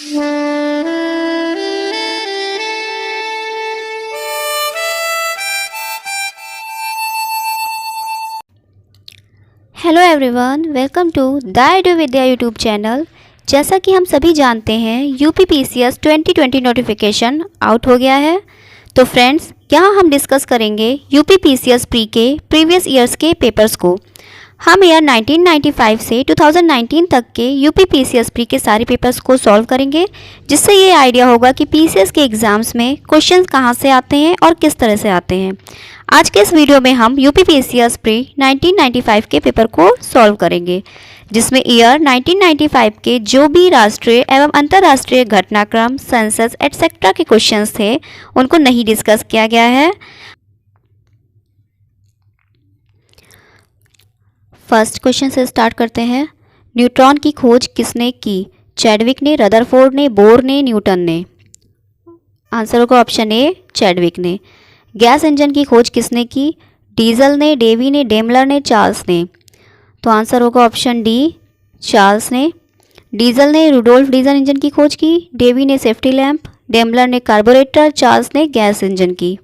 Hello everyone, welcome to the Edu Vidya YouTube channel. जैसा कि हम सभी जानते हैं, यूपीपीसीएस 2020 नोटिफिकेशन आउट हो गया है। तो फ्रेंड्स, यहाँ हम डिस्कस करेंगे यूपीपीसीएस प्री के प्रीवियस ईयर्स के पेपर्स को। हम ईयर 1995 से 2019 तक के यूपीपीसीएस प्री के सारे पेपर्स को सॉल्व करेंगे, जिससे ये आइडिया होगा कि पीसीएस के एग्ज़ाम्स में क्वेश्चंस कहाँ से आते हैं और किस तरह से आते हैं। आज के इस वीडियो में हम यूपीपीसीएस प्री 1995 के पेपर को सॉल्व करेंगे, जिसमें ईयर 1995 के जो भी राष्ट्रीय एवं अंतर्राष्ट्रीय घटनाक्रम, सेंसस एटसेट्रा के क्वेश्चंस थे, उनको नहीं डिस्कस किया गया है। फर्स्ट क्वेश्चन से स्टार्ट करते हैं। न्यूट्रॉन की खोज किसने की? चैडविक ने, रदरफोर्ड ने, बोर ने, न्यूटन ने। आंसर होगा ऑप्शन ए, चैडविक ने। गैस इंजन की खोज किसने की? डीजल ने, डेवी ने, डेमलर ने, चार्ल्स ने। तो आंसर होगा ऑप्शन डी, चार्ल्स ने। डीजल ने रुडोल्फ डीजल इंजन की खोज की, डेवी ने सेफ्टी लैंप, डेमलर ने कार्बोरेटर, चार्ल्स ने गैस इंजन की।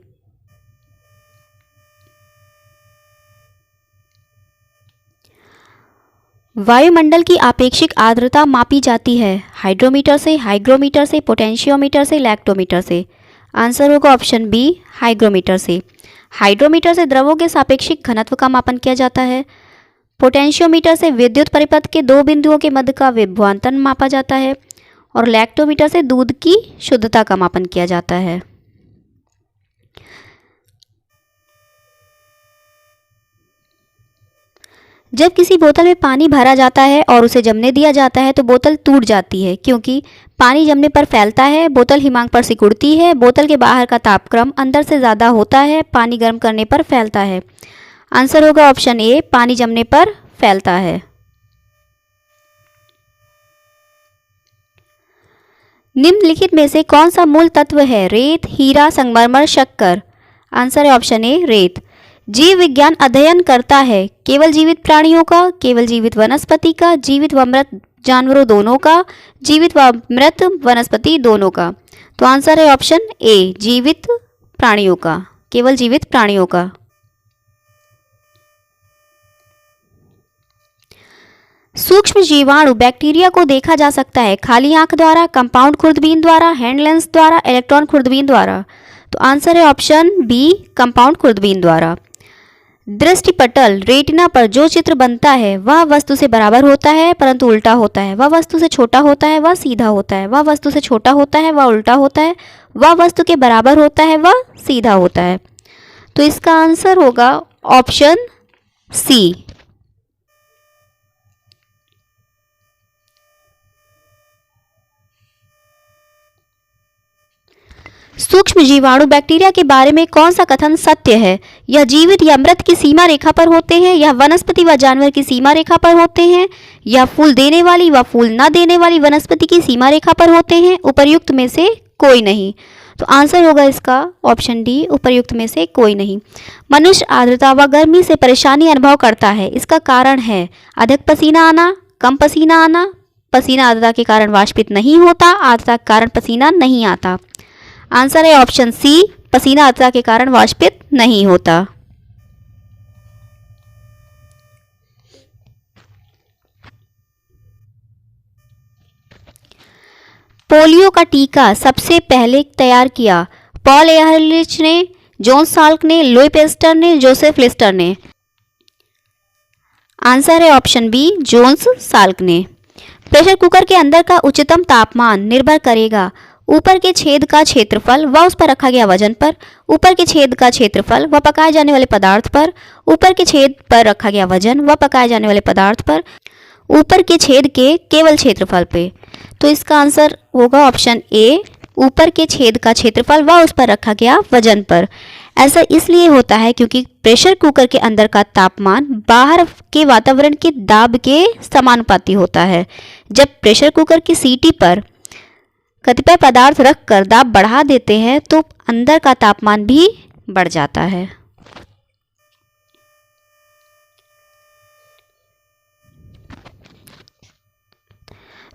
वायुमंडल की आपेक्षिक आर्द्रता मापी जाती है? हाइड्रोमीटर से, हाइग्रोमीटर से, पोटेंशियोमीटर से, लैक्टोमीटर से। आंसर होगा ऑप्शन बी, हाइग्रोमीटर से। हाइड्रोमीटर से द्रवों के सापेक्षिक घनत्व का मापन किया जाता है। पोटेंशियोमीटर से विद्युत परिपथ के दो बिंदुओं के मध्य का विभवांतर मापा जाता है। और लैक्टोमीटर से दूध की शुद्धता का मापन किया जाता है। जब किसी बोतल में पानी भरा जाता है और उसे जमने दिया जाता है तो बोतल टूट जाती है, क्योंकि पानी जमने पर फैलता है, बोतल हिमांक पर सिकुड़ती है, बोतल के बाहर का तापक्रम अंदर से ज़्यादा होता है, पानी गर्म करने पर फैलता है। आंसर होगा ऑप्शन ए, पानी जमने पर फैलता है। निम्नलिखित में से कौन सा मूल तत्व है? रेत, हीरा, संगमरमर, शक्कर। आंसर है ऑप्शन ए, रेत। जीव विज्ञान अध्ययन करता है केवल जीवित प्राणियों का, केवल जीवित वनस्पति का, जीवित व मृत जानवरों दोनों का, जीवित व मृत वनस्पति दोनों का। तो आंसर है ऑप्शन ए, जीवित प्राणियों का, केवल जीवित प्राणियों का। सूक्ष्म जीवाणु बैक्टीरिया को देखा जा सकता है खाली आंख द्वारा, कंपाउंड खुर्दबीन द्वारा, हैंड लेंस द्वारा, इलेक्ट्रॉन खुर्दबीन द्वारा। तो आंसर है ऑप्शन बी, कंपाउंड खुर्दबीन द्वारा। दृष्टिपटल रेटिना पर जो चित्र बनता है वह वस्तु से बराबर होता है परंतु उल्टा होता है, वह वस्तु से छोटा होता है वह सीधा होता है, वह वस्तु से छोटा होता है वह उल्टा होता है, वह वस्तु के बराबर होता है वह सीधा होता है। तो इसका आंसर होगा ऑप्शन सी। सूक्ष्म जीवाणु बैक्टीरिया के बारे में कौन सा कथन सत्य है? यह जीवित या मृत की सीमा रेखा पर होते हैं, यह वनस्पति व जानवर की सीमा रेखा पर होते हैं, यह फूल देने वाली व फूल न देने वाली वनस्पति की सीमा रेखा पर होते हैं, उपर्युक्त में से कोई नहीं। तो आंसर होगा इसका ऑप्शन डी, उपर्युक्त में से कोई नहीं। मनुष्य आर्द्रता व गर्मी से परेशानी अनुभव करता है, इसका कारण है अधिक पसीना आना, कम पसीना आना, पसीना आर्द्रता के कारण वाष्पित नहीं होता, आर्द्रता के कारण पसीना नहीं आता। आंसर है ऑप्शन सी, पसीना आर्द्रता के कारण वाष्पित नहीं होता। पोलियो का टीका सबसे पहले तैयार किया? पॉल एहरलिच ने, जॉन साल्क ने, लुई पेस्टर ने, जोसेफ लिस्टर ने। आंसर है ऑप्शन बी, जोन्स साल्क ने। प्रेशर कुकर के अंदर का उच्चतम तापमान निर्भर करेगा ऊपर के छेद का क्षेत्रफल व उस पर रखा गया वजन पर, ऊपर के छेद का क्षेत्रफल व पकाए जाने वाले पदार्थ पर, ऊपर के छेद पर रखा गया वजन व पकाए जाने वाले पदार्थ पर, ऊपर के छेद के केवल क्षेत्रफल पे। तो इसका आंसर होगा ऑप्शन ए, ऊपर के छेद का क्षेत्रफल व उस पर रखा गया वजन पर। ऐसा इसलिए होता है क्योंकि प्रेशर कुकर के अंदर का तापमान बाहर के वातावरण के दाब के समानुपाती होता है। जब प्रेशर कुकर की सीटी पर कतिपय पदार्थ रखकर दाब बढ़ा देते हैं तो अंदर का तापमान भी बढ़ जाता है।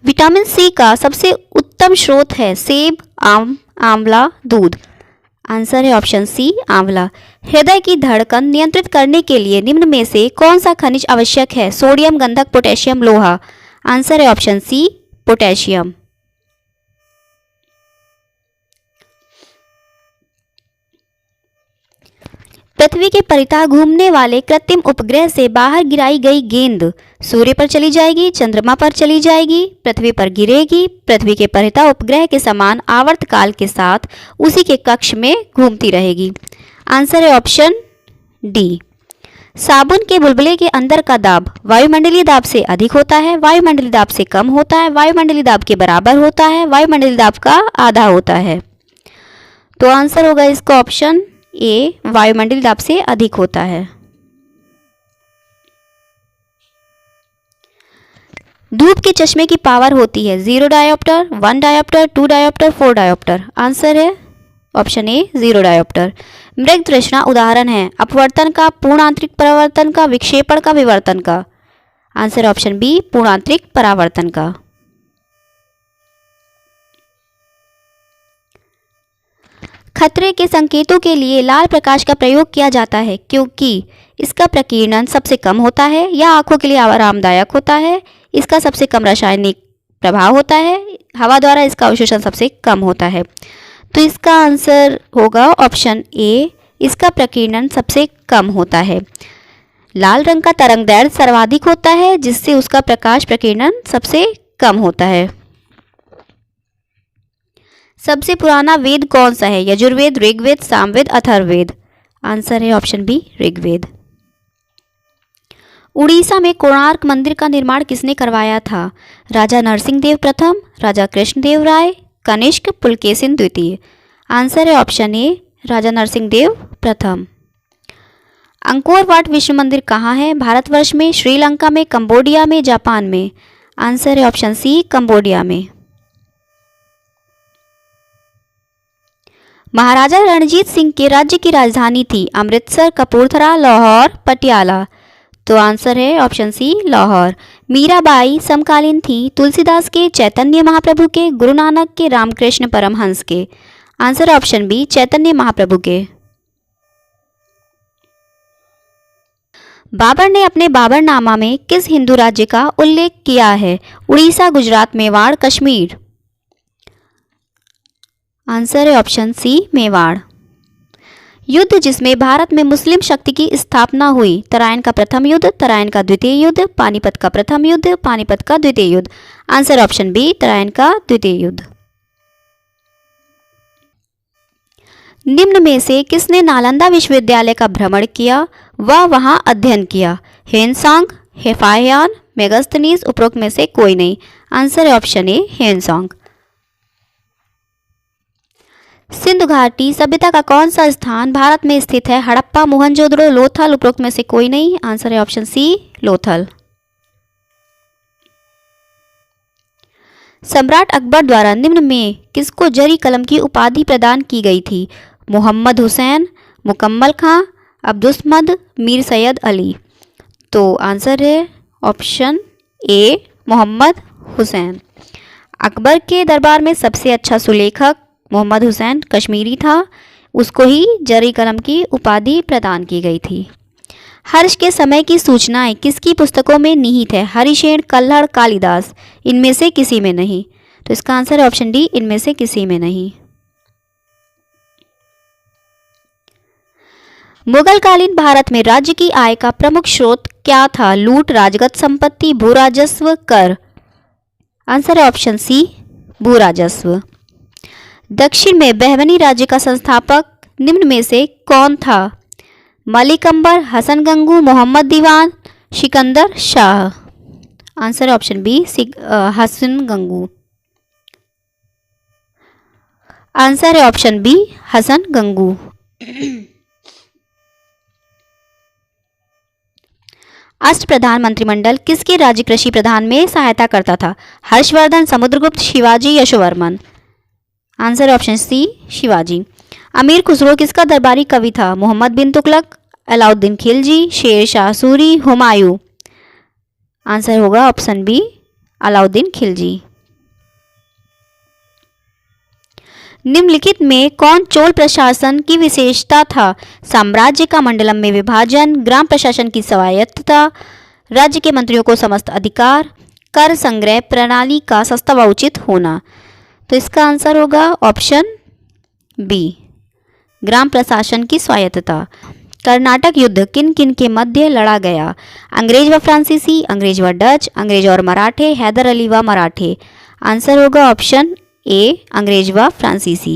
विटामिन सी का सबसे उत्तम स्रोत है सेब, आम, आंवला, दूध। आंसर है ऑप्शन सी आंवला। हृदय की धड़कन नियंत्रित करने के लिए निम्न में से कौन सा खनिज आवश्यक है? सोडियम, गंधक, पोटेशियम, लोहा। आंसर है ऑप्शन सी पोटेशियम। पृथ्वी के परितः घूमने वाले कृत्रिम उपग्रह से बाहर गिराई गई गेंद सूर्य पर चली जाएगी, चंद्रमा पर चली जाएगी, पृथ्वी पर गिरेगी, पृथ्वी के परितः उपग्रह के समान आवर्तकाल के साथ उसी के कक्ष में घूमती रहेगी। आंसर है ऑप्शन डी। साबुन के बुलबुले के अंदर का दाब वायुमंडलीय दाब से अधिक होता है, वायुमंडलीय दाब से कम होता है, वायुमंडलीय दाब के बराबर होता है, वायुमंडलीय दाब का आधा होता है। तो आंसर होगा इसका ऑप्शन ए, वायुमंडलीय दाब से अधिक होता है। धूप के चश्मे की पावर होती है 0 dioptre, 1 dioptre, 2 dioptre, 4 dioptre. Answer है ऑप्शन ए 0 डायोप्टर। मृग तृष्णा उदाहरण है अपवर्तन का, पूर्णांतरिक परावर्तन का, विक्षेपण का, विवर्तन का। आंसर ऑप्शन बी पूर्णांतरिक परावर्तन का। खतरे के संकेतों के लिए लाल प्रकाश का प्रयोग किया जाता है क्योंकि इसका प्रकीर्णन सबसे कम होता है या आंखों के लिए आरामदायक होता है, इसका सबसे कम रासायनिक प्रभाव होता है, हवा द्वारा इसका अवशोषण सबसे कम होता है। तो इसका आंसर होगा ऑप्शन ए, इसका प्रकीर्णन सबसे कम होता है। लाल रंग का तरंगदैर्घ्य सर्वाधिक होता है जिससे उसका प्रकाश प्रकीर्णन सबसे कम होता है। सबसे पुराना वेद कौन सा है? यजुर्वेद, ऋग्वेद, सामवेद, अथर्ववेद। आंसर है ऑप्शन बी ऋग्वेद। उड़ीसा में कोणार्क मंदिर का निर्माण किसने करवाया था? राजा नरसिंह देव प्रथम, राजा कृष्णदेव राय, कनिष्क, पुलकेशिन द्वितीय। आंसर है ऑप्शन ए राजा नरसिंह देव प्रथम। अंकोर वाट विश्व मंदिर कहाँ है? भारतवर्ष में, श्रीलंका में, कंबोडिया में, जापान में। आंसर है ऑप्शन सी कंबोडिया में। महाराजा रणजीत सिंह के राज्य की राजधानी थी अमृतसर, कपूरथला, लाहौर, पटियाला। तो आंसर है ऑप्शन सी लाहौर। मीराबाई समकालीन थी तुलसीदास के, चैतन्य महाप्रभु के, गुरु नानक के, रामकृष्ण परमहंस के। आंसर है ऑप्शन बी चैतन्य महाप्रभु के। बाबर ने अपने बाबरनामा में किस हिंदू राज्य का उल्लेख किया है? उड़ीसा, गुजरात, मेवाड़, कश्मीर। आंसर है ऑप्शन सी मेवाड़। युद्ध जिसमें भारत में मुस्लिम शक्ति की स्थापना हुई? तराइन का प्रथम युद्ध, तराइन का द्वितीय युद्ध, पानीपत का प्रथम युद्ध, पानीपत का द्वितीय युद्ध। आंसर ऑप्शन बी तराइन का द्वितीय युद्ध। निम्न में से किसने नालंदा विश्वविद्यालय का भ्रमण किया व वहां अध्ययन किया? हेनसांग, हेफायान, मेगास्थनीज, उपरोक्त में से कोई नहीं। आंसर है ऑप्शन ए हेनसांग। सिंधु घाटी सभ्यता का कौन सा स्थान भारत में स्थित है? हड़प्पा, मोहनजोदड़ो, लोथल, उपरोक्त में से कोई नहीं। आंसर है ऑप्शन सी लोथल। सम्राट अकबर द्वारा निम्न में किसको जरी कलम की उपाधि प्रदान की गई थी? मोहम्मद हुसैन, मुकम्मल खां, अब्दुस्मद, मीर सैयद अली। तो आंसर है ऑप्शन ए मोहम्मद हुसैन। अकबर के दरबार में सबसे अच्छा सुलेखक मोहम्मद हुसैन कश्मीरी था, उसको ही जरी कलम की उपाधि प्रदान की गई थी। हर्ष के समय की सूचनाएं किसकी पुस्तकों में निहित है? हरिशेन, कल्हड़, कालिदास। इनमें से किसी में नहीं। तो इसका आंसर है ऑप्शन डी इनमें से किसी में नहीं। मुगलकालीन भारत में राज्य की आय का प्रमुख स्रोत क्या था? लूट, राजगत संपत्ति, भू राजस्व, कर। आंसर है ऑप्शन सी भू राजस्व। दक्षिण में बहमनी राज्य का संस्थापक निम्न में से कौन था? मलिक अंबर, हसन गंगू, मोहम्मद दीवान, सिकंदर शाह। आंसर है option B Hasan Gangu. Answer है ऑप्शन बी हसन गंगू। अष्टप्रधान मंत्रिमंडल किसके राज्य कृषि प्रधान में सहायता करता था? Harshavardhana, Samudragupta, Shivaji, Yashovarman. Answer option C Shivaji. Amir Khusro किसका दरबारी कवि था? मोहम्मद बिन तुगलक, अलाउद्दीन खिलजी, शेर शाह सूरी, हुमायूं। आंसर होगा ऑप्शन बी अलाउद्दीन खिलजी। निम्नलिखित में कौन चोल प्रशासन की विशेषता था? साम्राज्य का मंडलम में विभाजन, ग्राम प्रशासन की स्वायत्तता, राज्य के मंत्रियों को समस्त अधिकार, कर संग्रह प्रणाली का सस्ता व उचित होना। तो इसका आंसर होगा ऑप्शन बी, ग्राम प्रशासन की स्वायत्तता। कर्नाटक युद्ध किन किन के मध्य लड़ा गया? अंग्रेज व फ्रांसीसी, अंग्रेज व डच, अंग्रेज और मराठे, हैदर अली व मराठे। आंसर होगा ऑप्शन ए, अंग्रेज व फ्रांसीसी।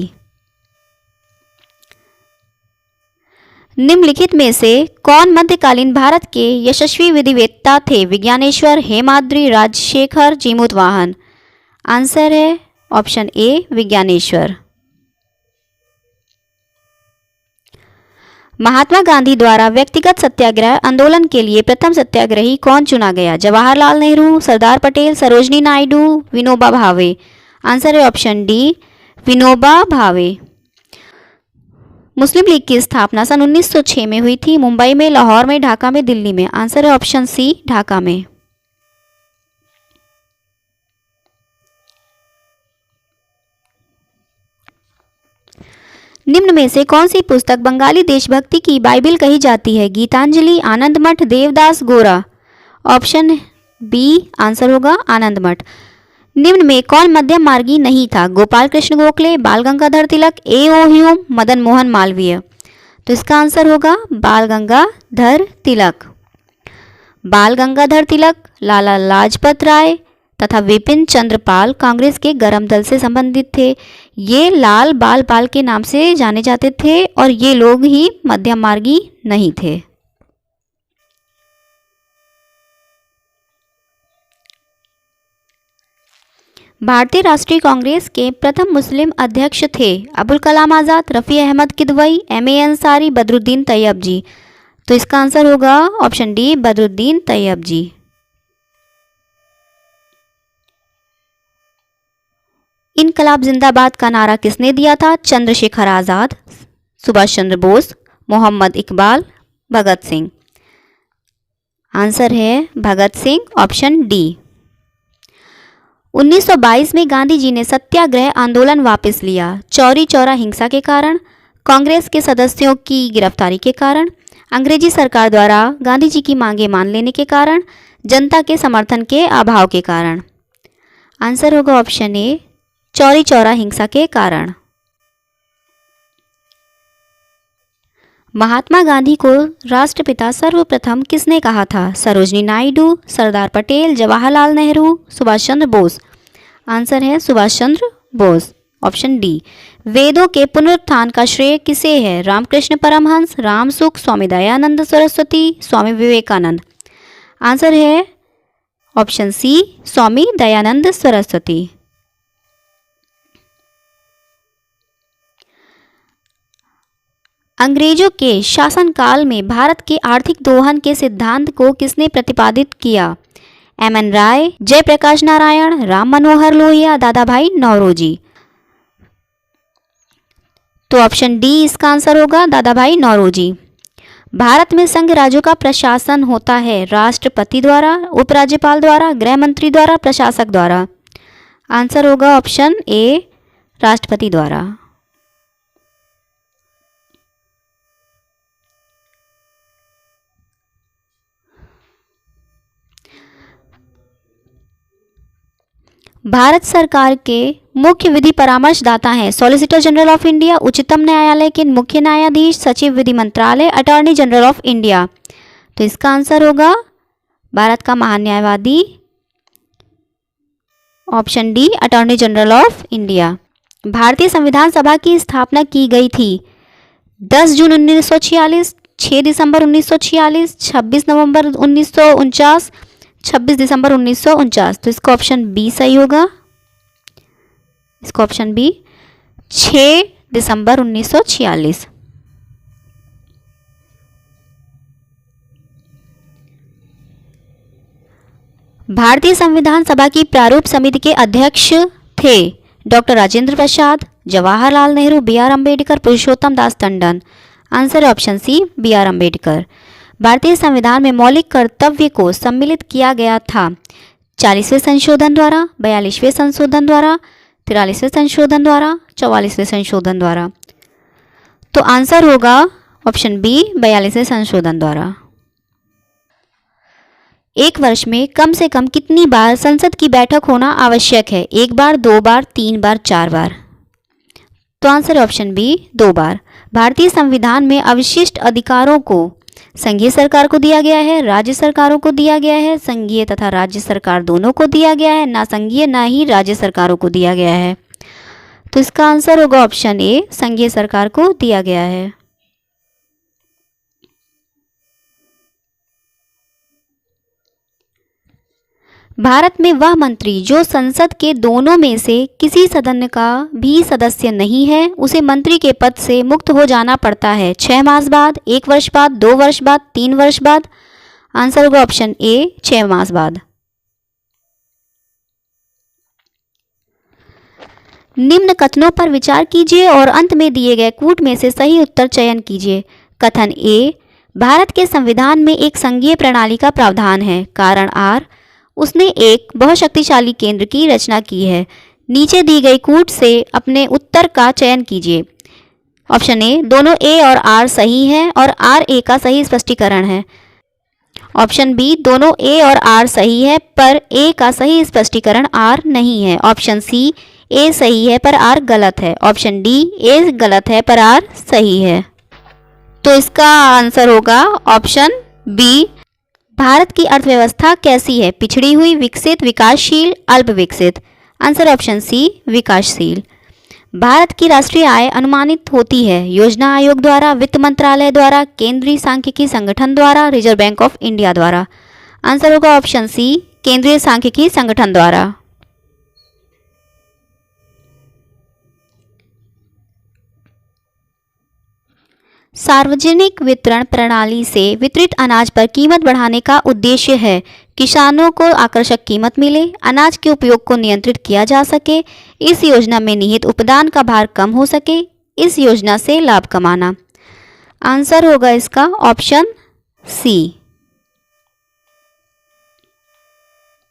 निम्नलिखित में से कौन मध्यकालीन भारत के यशस्वी विधिवेत्ता थे? विज्ञानेश्वर, हेमाद्रि, राजशेखर, जीमूतवाहन। आंसर है ऑप्शन ए, विज्ञानेश्वर। महात्मा गांधी द्वारा व्यक्तिगत सत्याग्रह आंदोलन के लिए प्रथम सत्याग्रही कौन चुना गया? जवाहरलाल नेहरू, सरदार पटेल, सरोजनी नायडू, विनोबा भावे। आंसर है ऑप्शन डी, विनोबा भावे। मुस्लिम लीग की स्थापना सन 1906 में हुई थी। मुंबई में, लाहौर में, ढाका में, दिल्ली में। आंसर है ऑप्शन सी, ढाका में। निम्न में से कौन सी पुस्तक बंगाली देशभक्ति की बाइबिल कही जाती है? गीतांजलि, आनंद मठ, देवदास, गोरा। ऑप्शन बी आंसर होगा आनंद मठ। निम्न में कौन मध्यम मार्गी नहीं था? गोपाल कृष्ण गोखले, बाल गंगाधर तिलक, ए.ओ. ह्यूम, मदन मोहन मालवीय। तो इसका आंसर होगा बाल गंगाधर तिलक। बाल गंगाधर तिलक, लाला लाजपत राय तथा विपिन चंद्र पाल कांग्रेस के गरम दल से संबंधित थे। ये लाल बाल पाल के नाम से जाने जाते थे और ये लोग ही मध्यम मार्गी नहीं थे। भारतीय राष्ट्रीय कांग्रेस के प्रथम मुस्लिम अध्यक्ष थे? अबुल कलाम आज़ाद, रफ़ी अहमद किदवई, M.A. अंसारी, बदरुद्दीन तैयब जी। तो इसका आंसर होगा ऑप्शन डी, बदरुद्दीन तैयब जी। इनकलाब जिंदाबाद का नारा किसने दिया था? चंद्रशेखर आज़ाद, सुभाष चंद्र बोस, मोहम्मद इकबाल, भगत सिंह। आंसर है भगत सिंह, ऑप्शन डी। 1922 में गांधी जी ने सत्याग्रह आंदोलन वापस लिया। चौरी चौरा हिंसा के कारण, कांग्रेस के सदस्यों की गिरफ्तारी के कारण, अंग्रेजी सरकार द्वारा गांधी जी की मांगे मान लेने के कारण, जनता के समर्थन के अभाव के कारण। आंसर होगा ऑप्शन ए, चौरी चौरा हिंसा के कारण। महात्मा गांधी को राष्ट्रपिता सर्वप्रथम किसने कहा था? सरोजनी नायडू, सरदार पटेल, जवाहरलाल नेहरू, सुभाष चंद्र बोस। आंसर है सुभाष चंद्र बोस, ऑप्शन डी। वेदों के पुनरुत्थान का श्रेय किसे है? रामकृष्ण परमहंस, रामसुख, स्वामी दयानंद सरस्वती, स्वामी विवेकानंद। आंसर है ऑप्शन सी, स्वामी दयानंद सरस्वती। अंग्रेजों के शासनकाल में भारत के आर्थिक दोहन के सिद्धांत को किसने प्रतिपादित किया? M.N. राय, जयप्रकाश नारायण, राम मनोहर लोहिया, दादा भाई नौरोजी। तो ऑप्शन डी इसका आंसर होगा दादा भाई नौरोजी। भारत में संघ राज्यों का प्रशासन होता है राष्ट्रपति द्वारा, उपराज्यपाल द्वारा, गृह मंत्री द्वारा, प्रशासक द्वारा। आंसर होगा ऑप्शन ए, राष्ट्रपति द्वारा। भारत सरकार के मुख्य विधि परामर्शदाता हैं सॉलिसिटर जनरल ऑफ इंडिया, उच्चतम न्यायालय के मुख्य न्यायाधीश, सचिव विधि मंत्रालय, अटॉर्नी जनरल ऑफ इंडिया। तो इसका आंसर होगा भारत का महान्यायवादी, option D, attorney general of India. भारतीय संविधान सभा की स्थापना की गई थी 10 जून 1946, 6 दिसंबर 1946, 26 नवंबर 1949, 26 दिसंबर 1949। तो इसका ऑप्शन बी सही होगा। इसका ऑप्शन बी 6 दिसंबर 1946। भारतीय संविधान सभा की प्रारूप समिति के अध्यक्ष थे डॉक्टर राजेंद्र प्रसाद, जवाहरलाल नेहरू, B.R. अम्बेडकर, पुरुषोत्तम दास टंडन। आंसर है ऑप्शन सी, B.R. अम्बेडकर। भारतीय संविधान में मौलिक कर्तव्य को सम्मिलित किया गया था 40वें संशोधन द्वारा, 42वें संशोधन द्वारा, 43वें संशोधन द्वारा, 44वें संशोधन द्वारा। तो आंसर होगा ऑप्शन बी 42वें संशोधन द्वारा। एक वर्ष में कम से कम कितनी बार संसद की बैठक होना आवश्यक है? 1 बार, 2 बार, 3 बार, 4 बार। तो आंसर ऑप्शन बी 2 बार। भारतीय संविधान में अवशिष्ट अधिकारों को संघीय सरकार को दिया गया है, राज्य सरकारों को दिया गया है, संघीय तथा राज्य सरकार दोनों को दिया गया है, ना संघीय ना ही राज्य सरकारों को दिया गया है। तो इसका आंसर होगा ऑप्शन ए, संघीय सरकार को दिया गया है। भारत में वह मंत्री जो संसद के दोनों में से किसी सदन का भी सदस्य नहीं है, उसे मंत्री के पद से मुक्त हो जाना पड़ता है 6 मास बाद, 1 वर्ष बाद, 2 वर्ष बाद, 3 वर्ष बाद। आंसर होगा ऑप्शन ए 6 मास बाद। निम्न कथनों पर विचार कीजिए और अंत में दिए गए कूट में से सही उत्तर चयन कीजिए। कथन ए, भारत के संविधान में एक संघीय प्रणाली का प्रावधान है। कारण आर, उसने एक बहुत शक्तिशाली केंद्र की रचना की है। नीचे दी गई कूट से अपने उत्तर का चयन कीजिए। ऑप्शन ए, दोनों ए और आर सही है और आर ए का सही स्पष्टीकरण है। ऑप्शन बी, दोनों ए और आर सही है पर ए का सही स्पष्टीकरण आर नहीं है। ऑप्शन सी, ए सही है पर आर गलत है। ऑप्शन डी, ए गलत है पर आर सही है। तो इसका आंसर होगा ऑप्शन बी। भारत की अर्थव्यवस्था कैसी है? पिछड़ी हुई, विकसित, विकासशील, अल्प विकसित। आंसर ऑप्शन सी, विकासशील। भारत की राष्ट्रीय आय अनुमानित होती है योजना आयोग द्वारा, वित्त मंत्रालय द्वारा, केंद्रीय सांख्यिकी संगठन द्वारा, रिजर्व बैंक ऑफ इंडिया द्वारा। आंसर होगा ऑप्शन सी, केंद्रीय सांख्यिकी संगठन द्वारा। सार्वजनिक वितरण प्रणाली से वितरित अनाज पर कीमत बढ़ाने का उद्देश्य है किसानों को आकर्षक कीमत मिले, अनाज के उपयोग को नियंत्रित किया जा सके, इस योजना में निहित उपदान का भार कम हो सके, इस योजना से लाभ कमाना। आंसर होगा इसका ऑप्शन सी।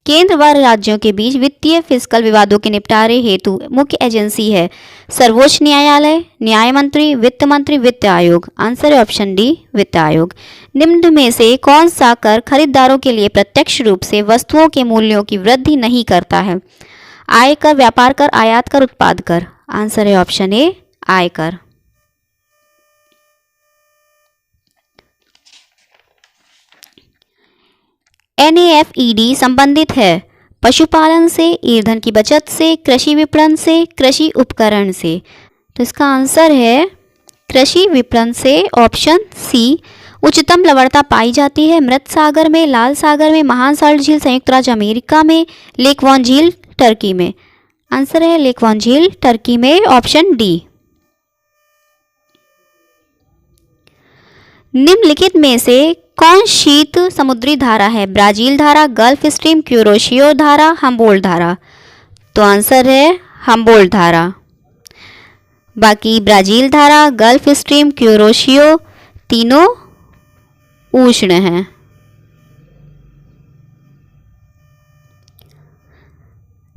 केंद्र व राज्यों के बीच वित्तीय फिस्कल विवादों के निपटारे हेतु मुख्य एजेंसी है सर्वोच्च न्यायालय, न्याय मंत्री, वित्त मंत्री, वित्त आयोग। आंसर है ऑप्शन डी, वित्त आयोग। निम्न में से कौन सा कर खरीदारों के लिए प्रत्यक्ष रूप से वस्तुओं के मूल्यों की वृद्धि नहीं करता है? आयकर, व्यापार कर, आयात कर, उत्पाद कर। आंसर है ऑप्शन ए, आयकर। NAFED संबंधित है पशुपालन से, ईंधन की बचत से, कृषि विपणन से, कृषि उपकरण से। तो इसका आंसर है कृषि विपणन से, ऑप्शन सी। उच्चतम लवणता पाई जाती है मृत सागर में, लाल सागर में, महान साल्ट झील संयुक्त राज्य अमेरिका में, लेक वॉन झील टर्की में। आंसर है लेक वॉन झील टर्की में, ऑप्शन डी। निम्नलिखित में से कौन शीत समुद्री धारा है? ब्राजील धारा, गल्फ स्ट्रीम, क्यूरोशियो धारा, हम्बोल्ट धारा। तो आंसर है हम्बोल्ट धारा। बाकी ब्राजील धारा, गल्फ स्ट्रीम, क्यूरोशियो तीनों उष्ण हैं।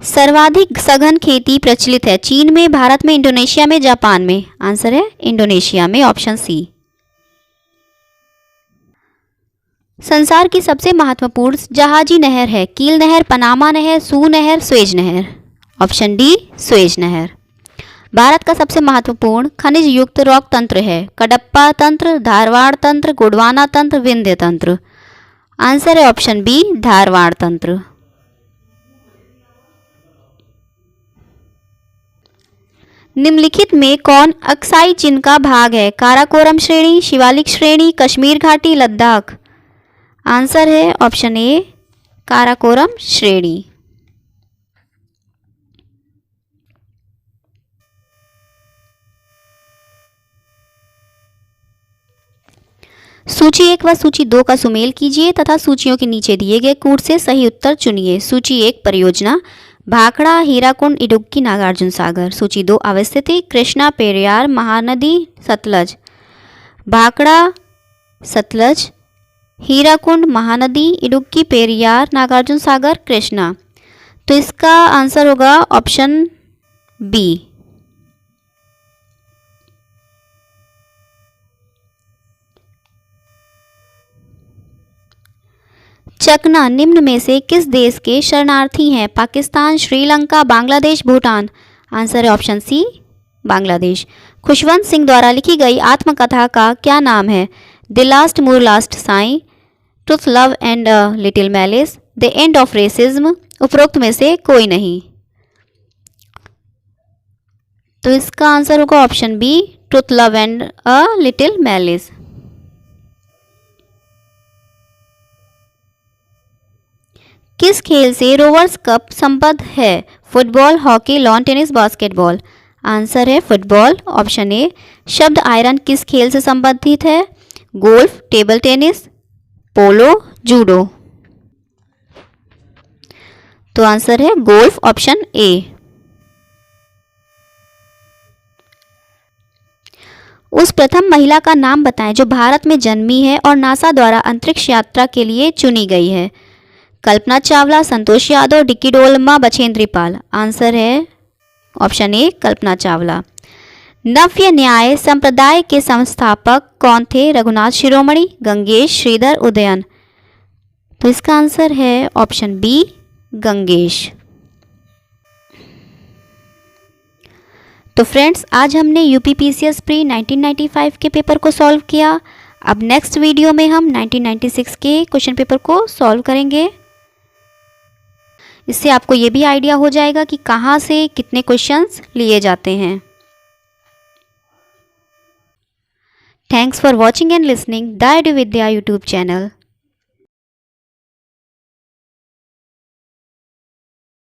सर्वाधिक सघन खेती प्रचलित है चीन में, भारत में, इंडोनेशिया में, जापान में। आंसर है इंडोनेशिया में, ऑप्शन सी। संसार की सबसे महत्वपूर्ण जहाजी नहर है कील नहर, पनामा नहर, सू नहर, स्वेज नहर। ऑप्शन डी, स्वेज नहर। भारत का सबसे महत्वपूर्ण खनिज युक्त रॉक तंत्र है कडप्पा तंत्र, धारवाड़ तंत्र, गोंडवाना तंत्र, विंध्य तंत्र। आंसर है ऑप्शन बी, धारवाड़ तंत्र। निम्नलिखित में कौन अक्साई चिन्ह का भाग है? काराकोरम श्रेणी, शिवालिक श्रेणी, कश्मीर घाटी, लद्दाख। आंसर है ऑप्शन ए, काराकोरम श्रेणी। सूची 1 व सूची 2 का सुमेल कीजिए तथा सूचियों के नीचे दिए गए कूट से सही उत्तर चुनिए। सूची 1 परियोजना भाखड़ा, हीराकुंड, इडुक्की, नागार्जुन सागर। सूची 2 अवस्थिति कृष्णा, पेरियार, महानदी, सतलज। भाखड़ा, सतलज, हीराकुंड, महानदी, इडुक्की, पेरियार, नागार्जुन सागर, कृष्णा। तो इसका आंसर होगा ऑप्शन बी। चकना निम्न में से किस देश के शरणार्थी हैं? पाकिस्तान, श्रीलंका, बांग्लादेश, भूटान। आंसर है ऑप्शन सी, बांग्लादेश। खुशवंत सिंह द्वारा लिखी गई आत्मकथा का क्या नाम है? The last Moor last sigh, truth love and little malice, the end of racism. उपरोक्त में से कोई नहीं। तो इसका आंसर होगा option B, truth love and a little malice. किस खेल से रोवर्स कप संबद्ध है? Football, hockey, lawn tennis, basketball. Answer है फुटबॉल, ऑप्शन ए। शब्द आयरन किस खेल से संबंधित है? गोल्फ, टेबल टेनिस, पोलो, जूडो। तो आंसर है गोल्फ, ऑप्शन ए। उस प्रथम महिला का नाम बताएं जो भारत में जन्मी है और नासा द्वारा अंतरिक्ष यात्रा के लिए चुनी गई है। कल्पना चावला, संतोष यादव, डिक्की डोलमा, बछेंद्री पाल। आंसर है ऑप्शन ए, कल्पना चावला। नव्य न्याय संप्रदाय के संस्थापक कौन थे? रघुनाथ शिरोमणि, गंगेश, श्रीधर, उदयन। तो इसका आंसर है ऑप्शन बी, गंगेश। तो फ्रेंड्स, आज हमने यूपीपीसीएस प्री 1995 के पेपर को सॉल्व किया। अब नेक्स्ट वीडियो में हम 1996 के क्वेश्चन पेपर को सॉल्व करेंगे। इससे आपको ये भी आइडिया हो जाएगा कि कहाँ से कितने क्वेश्चंस लिए जाते हैं। Thanks for watching and listening the Eduvidya YouTube channel.